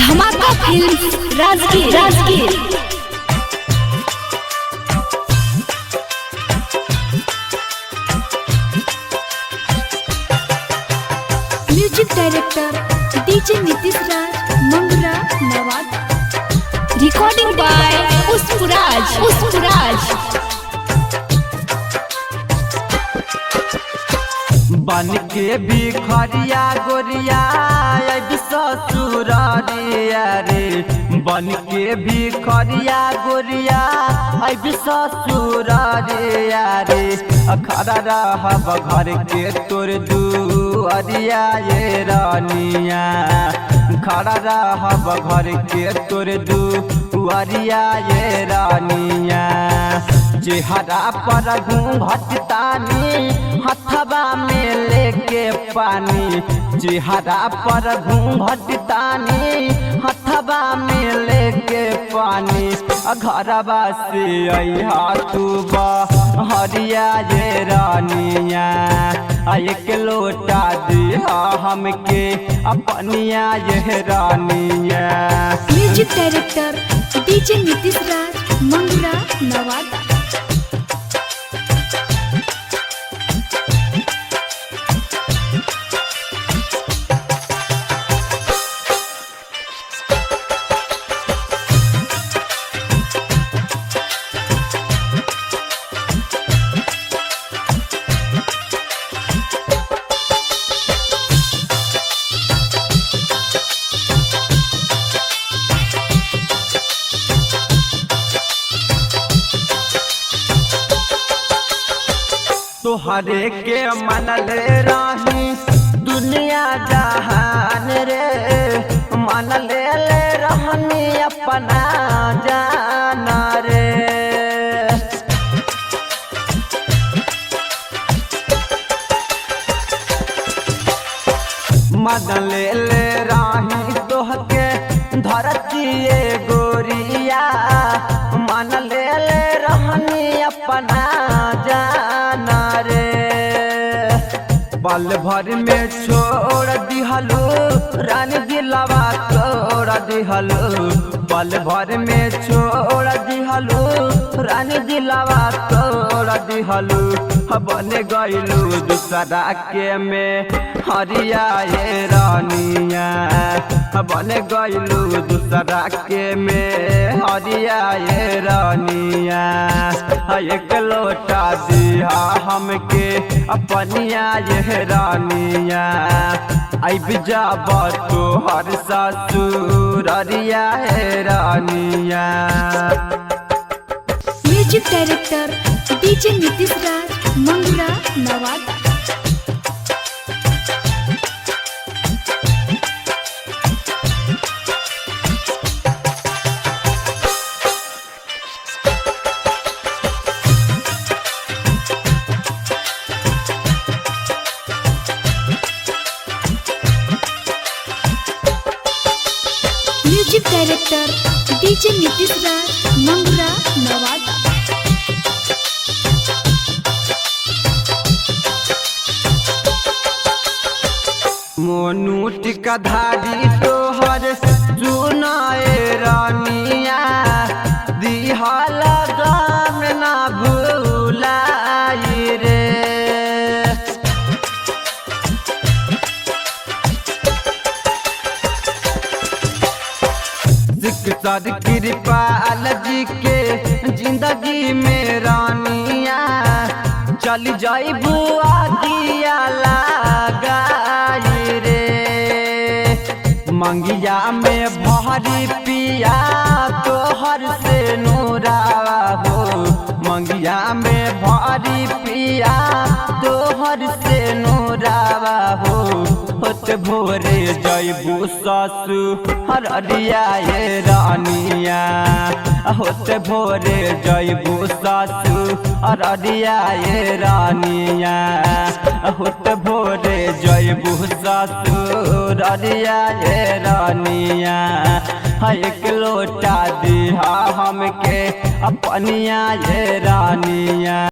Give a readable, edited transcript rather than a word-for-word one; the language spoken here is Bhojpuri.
धमाका film Rajgir music director DJ Nitish Raj Mangra Nawada. Recording by Pushpraj. बन के भिखरिया गोरिया ससुरारिया रे, बन के भिखरिया गोरिया ससुरारिया रे। खड़ा रहब घर के तोर दुआरिया ये रानिया, खड़ा रहब घर के तोर दुआरिया ये रानिया। चेहरा पर घूंघटतानी हथवा में लेके पानी, चेहरा पर घूंघटतानी हथवा में लेके पानी। घरवा से अइहा तू बहरिया ये रानिया, एक लोटा दिहा हमके अपनिया ये रानिया। Music director DJ Nitish Raj Mangra Nawada. तोहरे के मनले राही दुनिया जहान रे, मनले ले रहनी अपना जाना रे। मनले ले राही तोहके धरती गोरिया, मनले ले रहनी अपना जाना रे। पल भर में छोड़ दिहलो रानी दिलवा तोड़ दिहलो, पल भर में छोड़ दिहलो रानी दिलवा तोड़ दिहलो। बन गइलू दूसरा के में हरिया ये रानिया, बन गइलू दूसरा के में हरिया ये रानिया। एक लोटा दिहा हमके अपनिया ये रानिया, अब जाब तोहर ससुरारिया ये रानिया। Music director DJ Nitish Raj Mangra Nawada. Music director DJ Nitish Raj Mangra Nawada. Monu Tikdhari तोहर चुनाए रानिया, दिहल गाम ना भूलाई रे। सिकसर कृपाल जी के जिंदगी में रानिया, चल जाई बुआ दिया लगाई रे। मंगिया में भरी पिया तोहर से नूरावा हो, मंगिया में भरी पिया तोहर से नूरावा हो। होत भोरे जइबू ससुरारिया ये रानिया, होत भोरे जइबू ससुरारिया ये रानिया, होत भोरे जइबू ससुरारिया ये रानिया। एक लोटा दिहा हमके अपनिया ये रानिया।